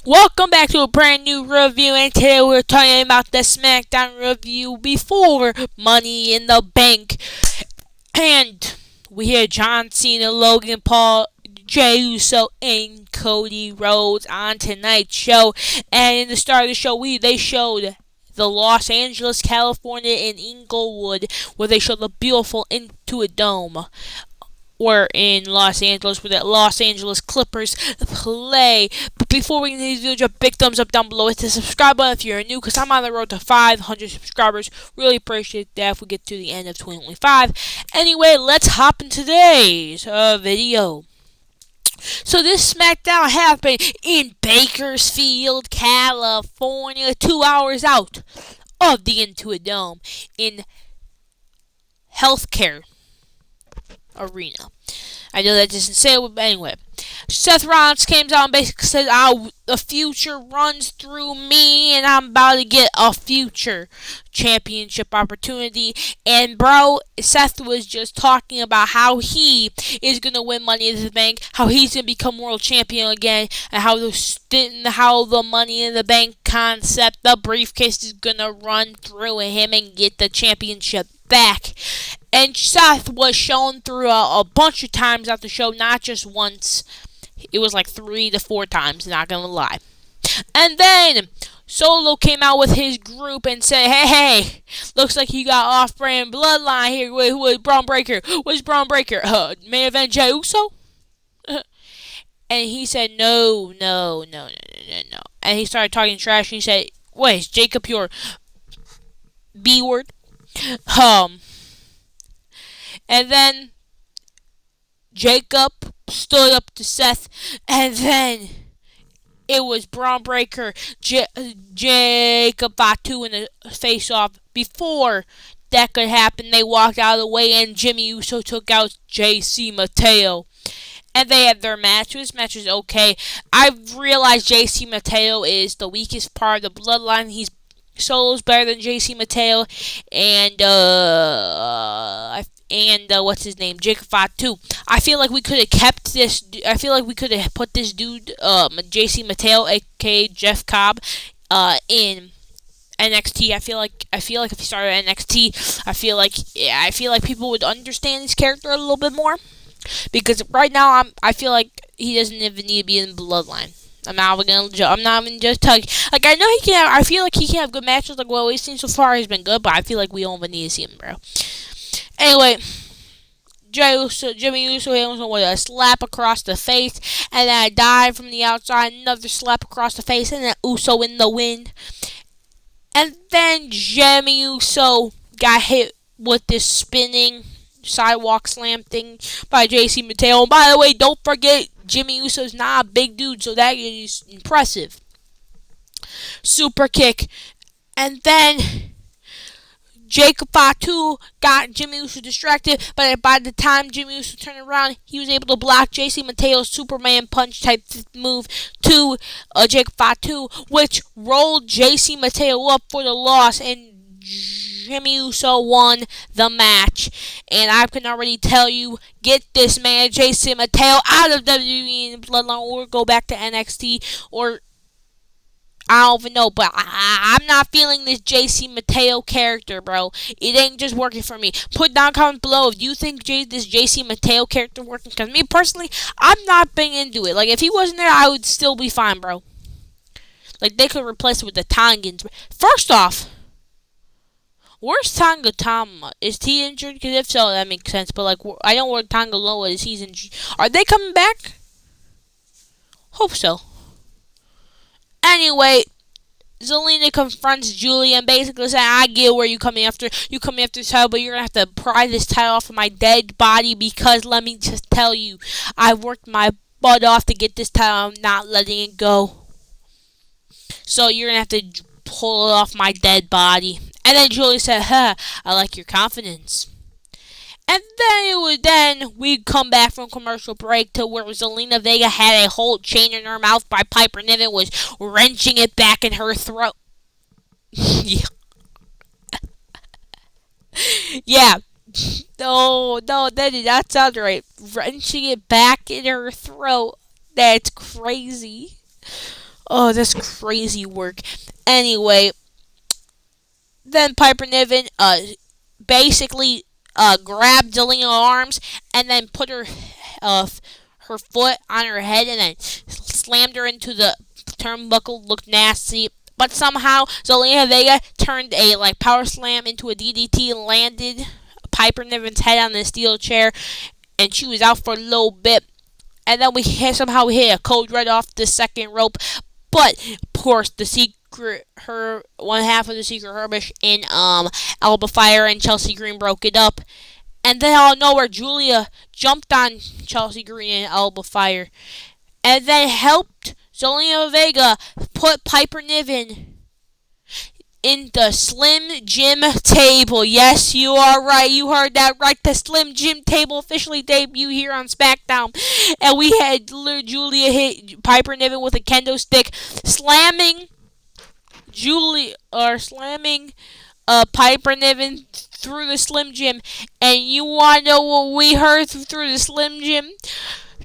Welcome back to a brand new review, and today we're talking about the SmackDown review before Money in the Bank. And we had John Cena, Logan Paul, Jey Uso, and Cody Rhodes on tonight's show. And in the start of the show, they showed the Los Angeles, California, and Inglewood, where they showed the beautiful Into a Dome. Or in Los Angeles, where the Los Angeles Clippers play. But before we get into this video, drop a big thumbs up down below. Hit the subscribe button if you're new, because I'm on the road to 500 subscribers. Really appreciate that if we get to the end of 2025. Anyway, let's hop into today's video. So this SmackDown happened in Bakersfield, California, 2 hours out of the Into a Dome in healthcare arena. I know that doesn't say it, but anyway. Seth Rollins came out and basically said, the future runs through me, and I'm about to get a future championship opportunity. And bro, Seth was just talking about how he is going to win Money in the Bank, how he's going to become world champion again, and how the Money in the Bank concept, the briefcase is going to run through him and get the championship back. And Seth was shown through a bunch of times at the show, not just once. It was like 3 to 4 times, not gonna lie. And then Solo came out with his group and said, hey, looks like you got off-brand bloodline here with Braun Breaker. What's Braun Breaker? Main event Jey Uso? And he said, no. And he started talking trash, and he said, wait, is Jacob your B-word? And then Jacob stood up to Seth, and then it was Braun Breaker, Jacob Fatu in the face-off. Before that could happen, they walked out of the way, and Jimmy Uso took out JC Mateo. And they had their match. This match was okay. I've realized JC Mateo is the weakest part of the bloodline. Solo's better than JC Mateo, and what's his name, Jacob Fatu. I feel like we could have kept this. I feel like we could have put this dude, JC Mateo, aka Jeff Cobb, in NXT. I feel like if he started NXT, I feel like people would understand his character a little bit more. Because right now, I feel like he doesn't even need to be in Bloodline. I'm not even just talking. Like, I know he can have, I feel like he can have good matches. Like, what we've seen so far has been good, but I feel like we don't even need to see him, bro. Anyway, Jimmy Uso hit him with a slap across the face, and then a dive from the outside, another slap across the face, and then Uso in the wind. And then Jimmy Uso got hit with this spinning sidewalk slam thing by JC Mateo. And by the way, don't forget, Jimmy Uso's not a big dude, so that is impressive. Super kick. And then Jacob Fatu got Jimmy Uso distracted, but by the time Jimmy Uso turned around, he was able to block JC Mateo's Superman punch type move to Jacob Fatu, which rolled JC Mateo up for the loss, and Jimmy Uso won the match. And I can already tell you, get this man, JC Mateo, out of WWE and Bloodline, or go back to NXT, or I don't even know, but I'm not feeling this JC Mateo character, bro. It ain't just working for me. Put down comments below if you think this JC Mateo character working, because me personally, I'm not being into it. Like, if he wasn't there, I would still be fine, bro. Like, they could replace it with the Tongans. First off, where's Tonga Tama? Is he injured? Because if so, that makes sense. But, like, I know where Tonga Loa is. He's injured. Are they coming back? Hope so. Anyway, Zelina confronts Julia and basically says, I get where you coming after. You coming after this title, but you're going to have to pry this title off of my dead body, because let me just tell you, I worked my butt off to get this title. I'm not letting it go. So you're going to have to pull it off my dead body. And then Julia said, I like your confidence. And then we come back from commercial break to where Zelina Vega had a whole chain in her mouth by Piper Niven, was wrenching it back in her throat. Yeah. No, that did not sound right. Wrenching it back in her throat. That's crazy. Oh, that's crazy work. Anyway, then Piper Niven basically grabbed Zelina's arms and then put uh, her foot on her head and then slammed her into the turnbuckle. Looked nasty. But somehow Zelina Vega turned a power slam into a DDT and landed Piper Niven's head on the steel chair, and she was out for a little bit. And then somehow hit a code red off the second rope. But of course, the secret, her one half of the secret Herbish in Alba Fire and Chelsea Green broke it up. And then out of nowhere, Julia jumped on Chelsea Green and Alba Fire, and then helped Zelina Vega put Piper Niven in the Slim Jim table. Yes, you are right. You heard that right. The Slim Jim table officially debuted here on SmackDown. And we had Julia hit Piper Niven with a kendo stick, slamming Piper Niven through the Slim Jim. And you want to know what we heard through the Slim Jim?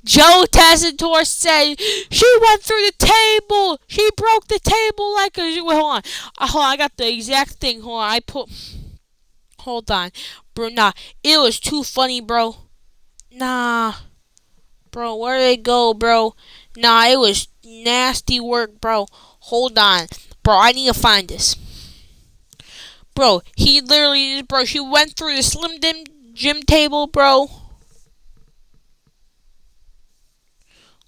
Joe Tessitore said she went through the table. She broke the table like a. Wait, hold on. I got the exact thing. Hold on, bro. Nah, it was too funny, bro. Nah, bro. Where did it go, bro? Nah, it was nasty work, bro. Hold on, bro. I need to find this, bro. She went through the Slim Jim table, bro.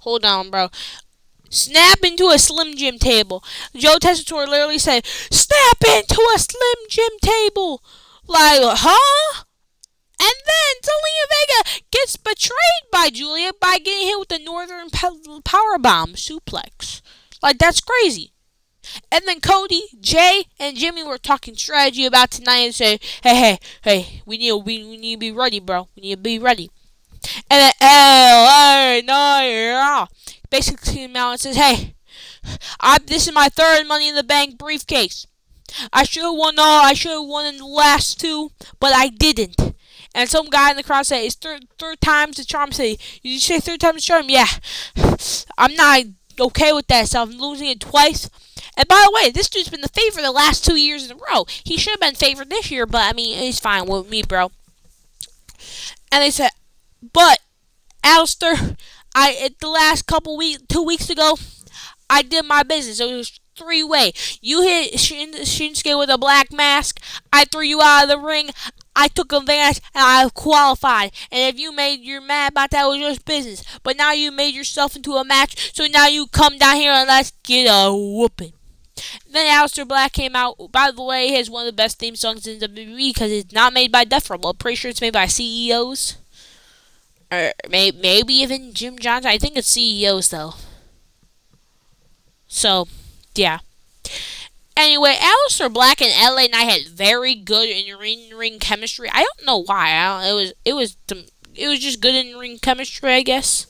Hold on, bro. Snap into a Slim Jim table. Joe Tessitore literally said, "Snap into a Slim Jim table." Like, huh? And then Zelina Vega gets betrayed by Julia by getting hit with the Northern Powerbomb suplex. Like, that's crazy. And then Cody, Jay, and Jimmy were talking strategy about tonight and said, hey, we need to be ready, bro. We need to be ready. And then LA Knight basically came out and says, "Hey, this is my third Money in the Bank briefcase. I should have won in the last two, but I didn't." And some guy in the crowd said, "It's third time's the charm." Say, "You say third time's the charm?" Yeah. I'm not okay with that, so I'm losing it twice. And by the way, this dude's been the favorite the last 2 years in a row. He should have been favored this year, but I mean, he's fine with me, bro. And they said, "But Alistair, the last 2 weeks ago, I did my business. It was 3-way. You hit Shinsuke with a black mask. I threw you out of the ring. I took advantage and I qualified. And if you're mad about that, it was just business. But now you made yourself into a match, so now you come down here and let's get a whooping." Then Aleister Black came out. By the way, he has one of the best theme songs in WWE because it's not made by Death Row. I'm pretty sure it's made by CEOs. Or maybe even Jim Johnson. I think it's CEOs, though. So, yeah. Anyway, Aleister Black and LA Knight had very good in-ring chemistry. I don't know why. It was just good in-ring chemistry, I guess.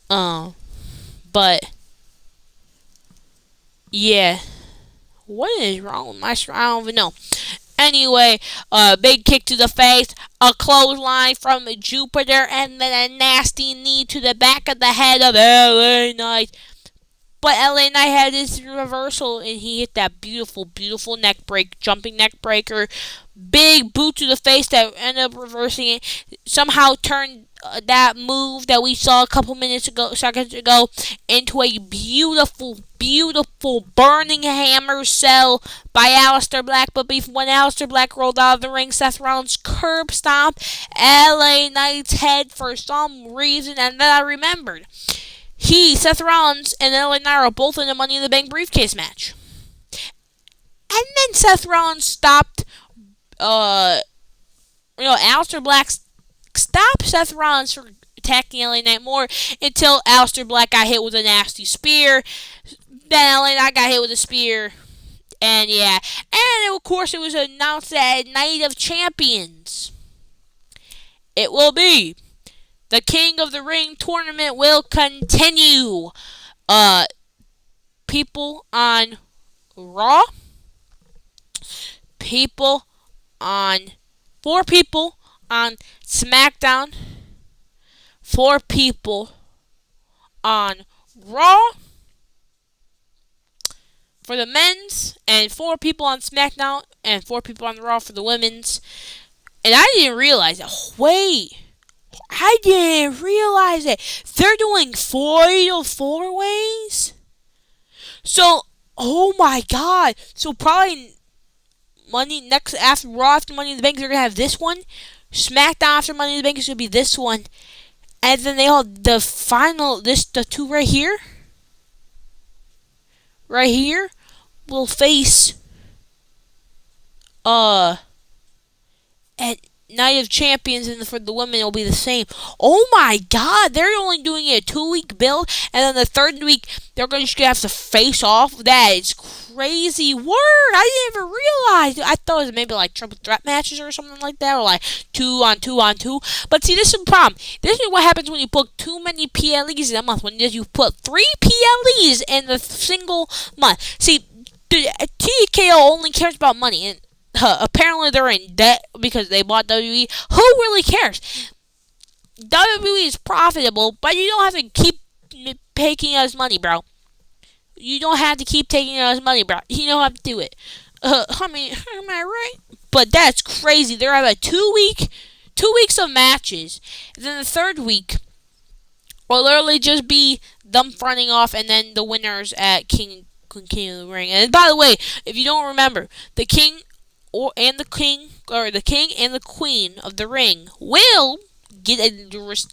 But yeah, what is wrong with my? I don't even know. Anyway, big kick to the face, a clothesline from Jupiter, and then a nasty knee to the back of the head of LA Knight. But LA Knight had his reversal, and he hit that beautiful, beautiful jumping neck breaker. Big boot to the face that ended up reversing it. Somehow turned that move that we saw a couple seconds ago, into a beautiful, beautiful burning hammer cell by Aleister Black. But when Aleister Black rolled out of the ring, Seth Rollins curb stomped LA Knight's head for some reason, and then I remembered. Seth Rollins, and LA Knight are both in the Money in the Bank briefcase match. And then Seth Rollins stopped, Aleister Black stopped Seth Rollins from attacking LA Knight more until Aleister Black got hit with a nasty spear. Then LA Knight got hit with a spear. And yeah. And of course it was announced that Night of Champions, it will be the King of the Ring tournament will continue. People on Raw, 4 people on SmackDown, 4 people on Raw, for the men's, and 4 people on SmackDown, and 4 people on the Raw for the women's. And I didn't realize it. Wait, I didn't realize it. They're doing 4 4 ways. So, oh my God. So probably Money next after Raw after Money in the Bank, they're gonna have this one. SmackDown after Money in the Bank is gonna be this one, and then they all the final the 2 right here will face at Night of Champions, and for the women it'll be the same. Oh my God, they're only doing a 2-week build, and then the 3rd week they're going to have to face off. That is crazy word. I didn't even realize. I thought it was maybe like triple threat matches or something like that, or like 2 on 2 on 2. But see, this is the problem. This is what happens when you put too many PLEs in a month. When you put 3 PLEs in a single month. See, TKO only cares about money, and apparently they're in debt because they bought WWE. Who really cares? WWE is profitable, but you don't have to keep taking us money, bro. You don't have to keep taking us money, bro. You don't have to do it. I mean, am I right? But that's crazy. They're having 2 weeks of matches. And then the 3rd week will literally just be them fronting off, and then the winners at King of the Ring. And by the way, if you don't remember, the King and the King and the Queen of the Ring will get a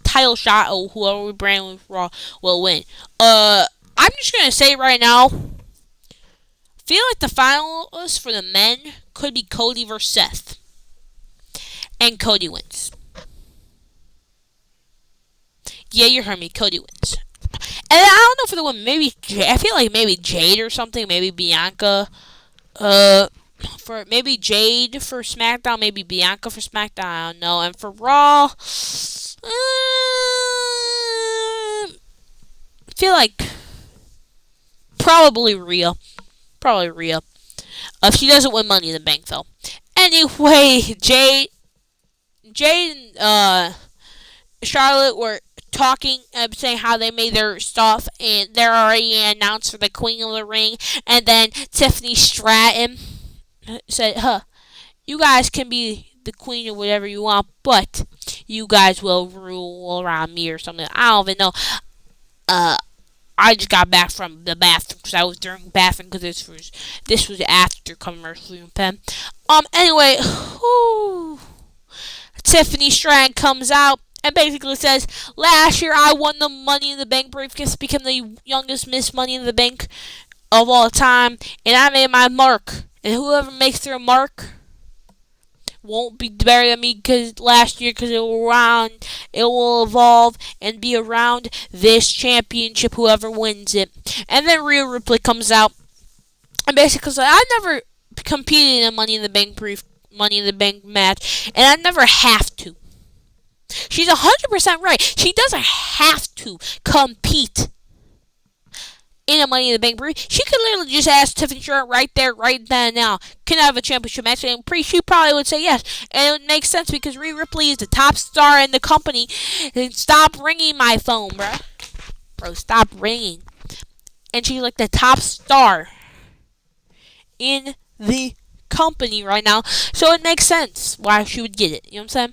title shot, or whoever brand with Raw will win. I'm just gonna say right now, feel like the finalists for the men could be Cody versus Seth, and Cody wins. Yeah, you heard me. Cody wins. And I don't know for the women. Maybe I feel like maybe Jade or something. Maybe Bianca. For maybe Jade for SmackDown. Maybe Bianca for SmackDown. I don't know. And for Raw, I feel like probably Rhea. Probably Rhea. If she doesn't win Money in the Bank, though. Anyway, Jade and Charlotte were talking, saying how they made their stuff, and they're already announced for the Queen of the Ring. And then Tiffany Stratton said, you guys can be the queen or whatever you want, but you guys will rule around me or something. I don't even know. I just got back from the bathroom because I was during bathroom because this was after commercial pen. Anyway, Tiffany Stratton comes out and basically says, last year I won the Money in the Bank briefcase, became the youngest Miss Money in the Bank of all time, and I made my mark. And whoever makes their mark won't be better than me because last year, because it will evolve and be around this championship, whoever wins it. And then Rhea Ripley comes out and basically says, I never competed in a Money in the Bank match, and I never have to. She's 100% right. She doesn't have to compete in a Money in the Bank brief. She could literally just ask Tiffany Stratton right there, right then now, can I have a championship match? And she probably would say yes. And it would make sense because Rhea Ripley is the top star in the company. And stop ringing my phone, bro. Bro, stop ringing. And she's like the top star in the company right now. So it makes sense why she would get it. You know what I'm saying?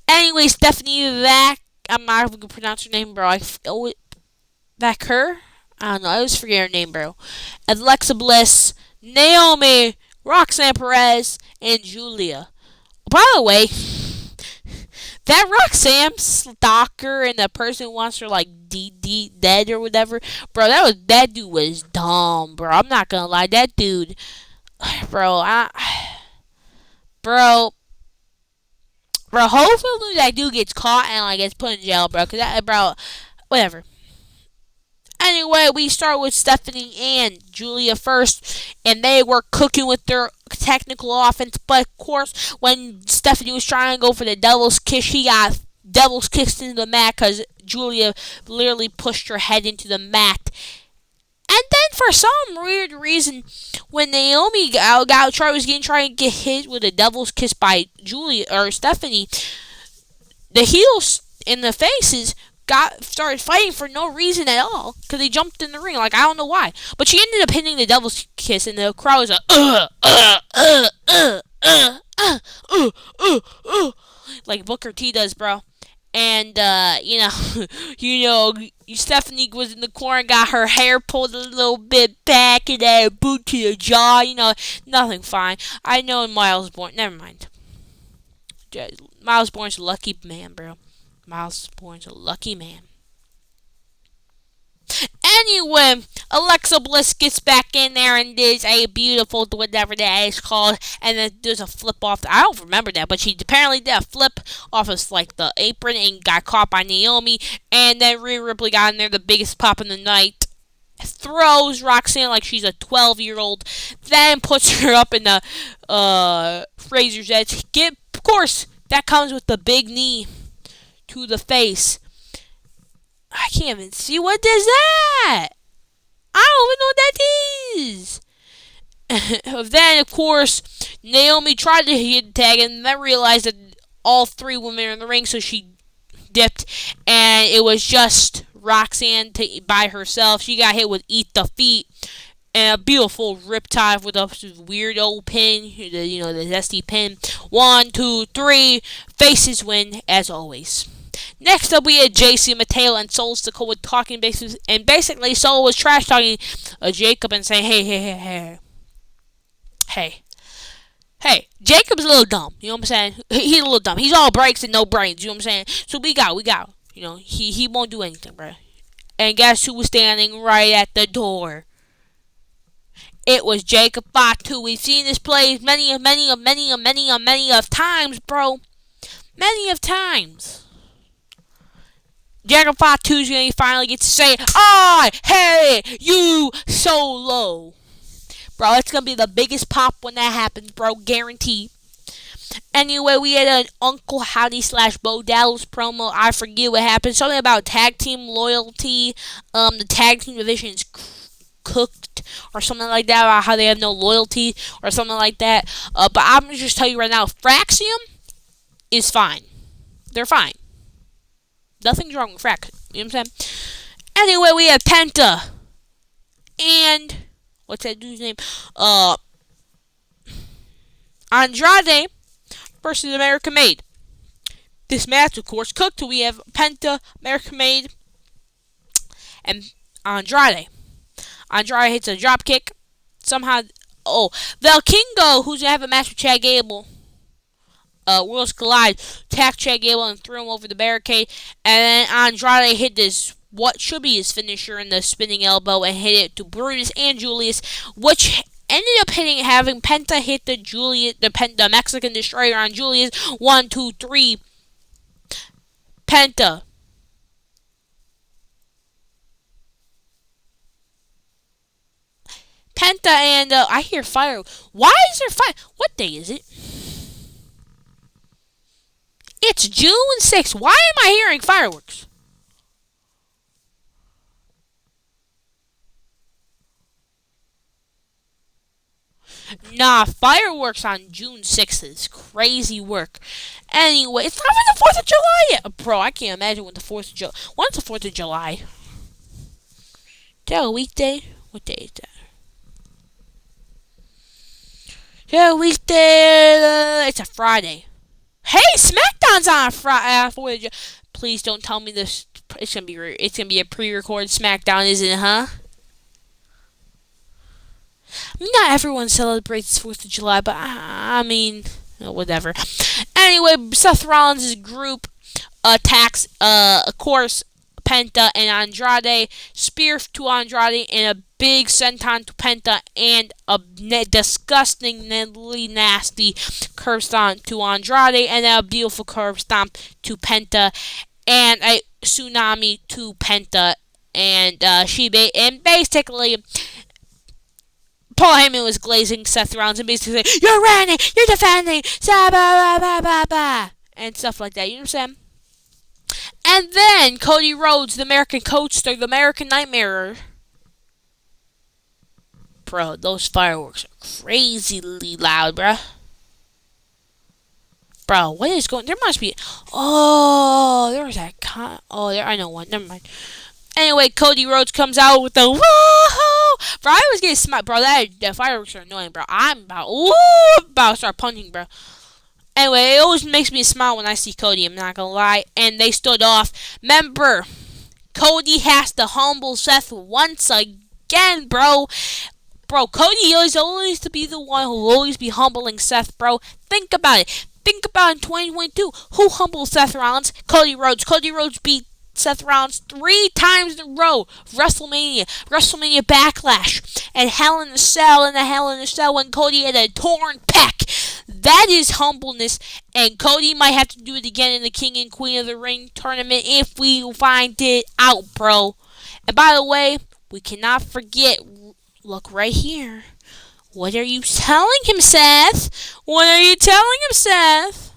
Anyway, Stephanie I'm not even going to pronounce her name, bro. Her? I don't know. I always forget her name, bro. Alexa Bliss, Naomi, Roxanne Perez, and Julia. By the way, that Roxanne stalker and the person who wants her like dead or whatever, bro. That dude was dumb, bro. I'm not gonna lie, that dude, bro. Hopefully that dude gets caught and like gets put in jail, bro. Whatever. Anyway, we start with Stephanie and Julia first, and they were cooking with their technical offense. But of course, when Stephanie was trying to go for the devil's kiss, she got devil's kicked into the mat because Julia literally pushed her head into the mat. And then for some weird reason, when Naomi was trying to get hit with a devil's kiss by Julia or Stephanie, the heels in the faces got started fighting for no reason at all because they jumped in the ring. Like, I don't know why, but she ended up hitting the devil's kiss, and the crowd was like, like Booker T does, bro. And Stephanie was in the corner, got her hair pulled a little bit back, and had a boot to the jaw. Nothing fine. I know Miles Bourne. Never mind. Miles Bourne's a lucky man, bro. Miles Bourne's a lucky man. Anyway, Alexa Bliss gets back in there and does a beautiful, whatever that is called, and then does a flip off. I don't remember that, but she apparently did a flip off of like the apron and got caught by Naomi, and then Rhea Ripley got in there, the biggest pop in the night. Throws Roxanne like she's a 12-year-old, then puts her up in the Razor's Edge. Of course, that comes with the big knee to the face. I can't even see what is that. I don't even know what that is. Then, of course, Naomi tried to hit the tag and then realized that all three women are in the ring, so she dipped, and it was just Roxanne by herself. She got hit with Eat the Feet and a beautiful riptide with a weird old pin, the zesty pin. 1, 2, 3, faces win as always. Next up, we had JC Mateo and Solo Sikoa talking and basically Solo was trash talking Jacob and saying, hey, Jacob's a little dumb. You know what I'm saying? He's a little dumb. He's all breaks and no brains. You know what I'm saying? So we got. He won't do anything, bro. And guess who was standing right at the door? It was Jacob Fatu. We've seen this play many of times, bro. Many of times. Jacob Fatu's gonna finally get to say, I hate you Solo. Bro, it's gonna be the biggest pop when that happens, bro. Guaranteed. Anyway, we had an Uncle Howdy / Bo Dallas promo. I forget what happened. Something about tag team loyalty. The tag team division is cooked or something like that. About how they have no loyalty or something like that. But I'm gonna just tell you right now, Fraxium is fine. They're fine. Nothing's wrong with Fraxium. You know what I'm saying? Anyway, we have Penta and what's that dude's name? Andrade versus American Made. This match, of course, cooked. We have Penta, American Made, and Andrade. Andrade hits a drop kick. Somehow, Val Kingo, who's gonna have a match with Chad Gable. Worlds collide, attacked Chad Gable and threw him over the barricade, and then Andrade hit this what should be his finisher in the spinning elbow and hit it to Brutus and Julius, which ended up having Penta hit the Mexican Destroyer on Julius. 1, 2, 3. Penta. And I hear fire. Why is there fire? What day is it? It's June 6th. Why am I hearing fireworks? Nah, fireworks on June 6th is crazy work. Anyway, it's not even the 4th of July yet. Bro, I can't imagine when the 4th of July... When's the 4th of July? Is that a weekday? What day is that? Is that a weekday? It's a Friday. Hey, SmackDown's on Friday. 4th of July. Please don't tell me this. It's gonna be a pre-recorded SmackDown, isn't it, huh? I mean, not everyone celebrates 4th of July, but I mean, whatever. Anyway, Seth Rollins' group attacks, of course, Penta and Andrade. Spear to Andrade and a big senton to Penta and a disgustingly nasty curb stomp to Andrade and a beautiful curb stomp to Penta and a tsunami to Penta and basically Paul Heyman was glazing Seth Rollins and basically saying, you're running, you're defending, and stuff like that. You know what I'm saying? And then Cody Rhodes, the American Coaster, the American Nightmare. Bro, those fireworks are crazily loud, bro. Bro, what is going... There must be... Oh, there was that Oh, there. I know one. Never mind. Anyway, Cody Rhodes comes out with the woohoo. Bro, I was getting smart, bro. That fireworks are annoying, bro. I'm about to start punching, bro. Anyway, it always makes me smile when I see Cody. I'm not gonna lie. And they stood off. Remember, Cody has to humble Seth once again, bro. Bro, Cody is always to be the one who will always be humbling Seth, bro. Think about it. Think about in 2022, who humbled Seth Rollins? Cody Rhodes. Cody Rhodes beat Seth Rollins 3 times in a row. WrestleMania Backlash, and Hell in a Cell, and the Hell in a Cell when Cody had a torn pec. That is humbleness, and Cody might have to do it again in the King and Queen of the Ring tournament if we find it out, bro. And by the way, we cannot forget, look right here. What are you telling him, Seth? What are you telling him, Seth?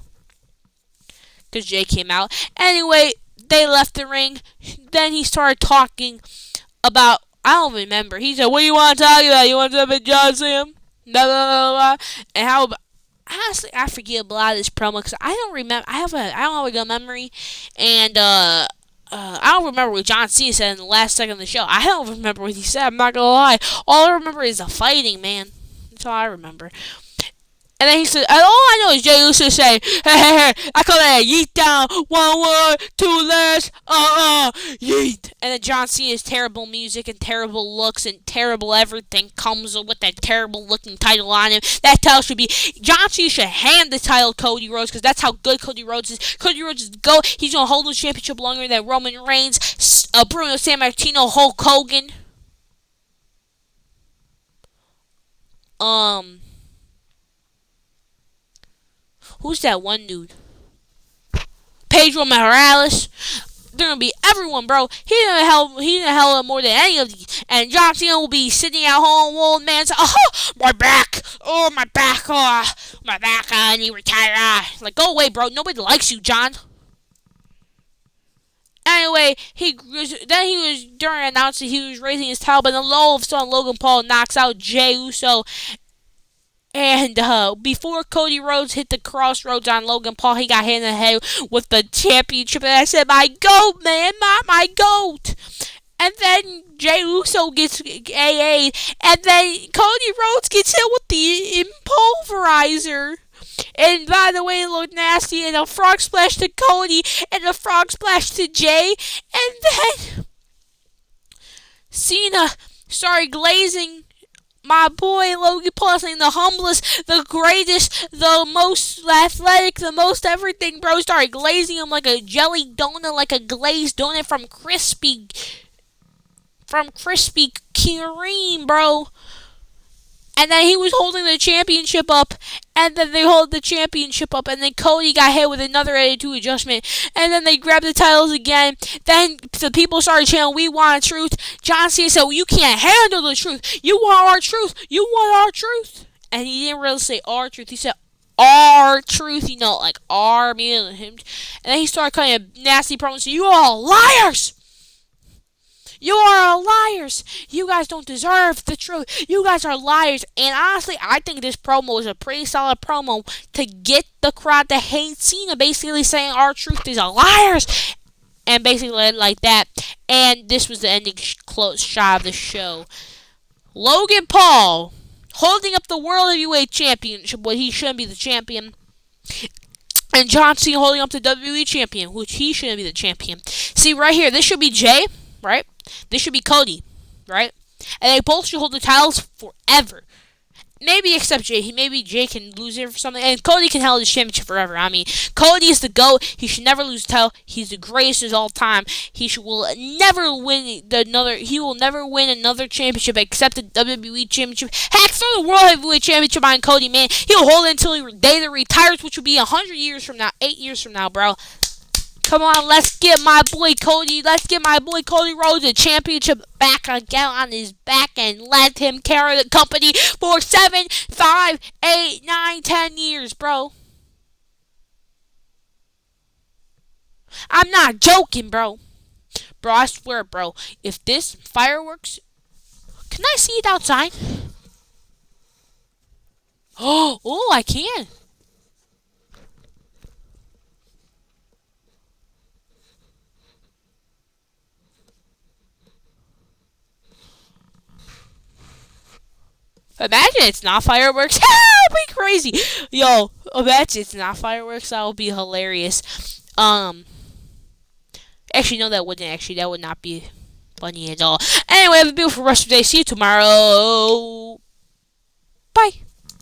Because Jay came out. Anyway, they left the ring. Then he started talking about, I don't remember. He said, what do you want to talk about? You want to talk about John Cena? Blah, blah, blah, blah. And how, honestly, I forget a lot of this promo because I don't remember. I don't have a good memory. And, I don't remember what John Cena said in the last second of the show. I don't remember what he said. I'm not going to lie. All I remember is the fighting, man. That's all I remember. And then he said, all I know is Jay Uso say, hey, I call that a yeet down, 1 word, 2 legs, yeet. And then John Cena's terrible music and terrible looks and terrible everything comes with that terrible looking title on him. That title should be, John Cena should hand the title to Cody Rhodes because that's how good Cody Rhodes is. Cody Rhodes is the GOAT. He's going to hold the championship longer than Roman Reigns, Bruno Sammartino, Hulk Hogan. Who's that one dude? Pedro Morales. They're gonna be everyone, bro. He's gonna help more than any of these. And John Cena will be sitting at home, old man saying, "Oh, my back! Oh, my back! Oh, my back! I need to retire." Like, go away, bro. Nobody likes you, John. Anyway, he was during announcing he was raising his title, but then all of a sudden Logan Paul knocks out Jey Uso. And before Cody Rhodes hit the crossroads on Logan Paul, he got hit in the head with the championship. And I said, my GOAT, man, my GOAT. And then Jey Uso gets AA'd. And then Cody Rhodes gets hit with the Impulverizer. And by the way, it looked nasty. And a frog splash to Cody. And a frog splash to Jay. And then Cena started glazing my boy Logan Paul, saying the humblest, the greatest, the most athletic, the most everything, bro. Started glazing him like a jelly donut, like a glazed donut from Krispy Kreme, bro. And then he was holding the championship up, and then they hold the championship up, and then Cody got hit with another attitude adjustment, and then they grabbed the titles again. Then the people started chanting, "We want truth." John Cena said, well, "You can't handle the truth. You want our truth. You want our truth." And he didn't really say our truth. He said our truth, like our, me and him. And then he started cutting a nasty promo saying, "You all liars! You are all liars. You guys don't deserve the truth. You guys are liars." And honestly, I think this promo is a pretty solid promo to get the crowd to hate Cena, basically saying our truth is a liars. And basically like that. And this was the ending close shot of the show. Logan Paul holding up the World Heavyweight Championship, when he shouldn't be the champion. And John Cena holding up the WWE Champion, which he shouldn't be the champion. See, right here, this should be Jay, right? This should be Cody, right? And they both should hold the titles forever. Maybe except Jay. Maybe Jay can lose it for something. And Cody can hold his championship forever. I mean, Cody is the GOAT. He should never lose the title. He's the greatest of all time. He will never win another championship except the WWE Championship. Heck, throw the World Heavyweight Championship on Cody, man. He'll hold it until he retires, which will be 100 years from now, 8 years from now, bro. Come on, let's get my boy Cody Rhodes a championship back again on his back and let him carry the company for 7, 5, 8, 9, 10 years, bro. I'm not joking, bro. Bro, I swear, bro. If this fireworks, can I see it outside? Oh, I can. Imagine it's not fireworks. That would be crazy. Yo, imagine it's not fireworks. That would be hilarious. Um, actually, no, that wouldn't. Actually, that would not be funny at all. Anyway, have a beautiful rest of the day. See you tomorrow. Bye.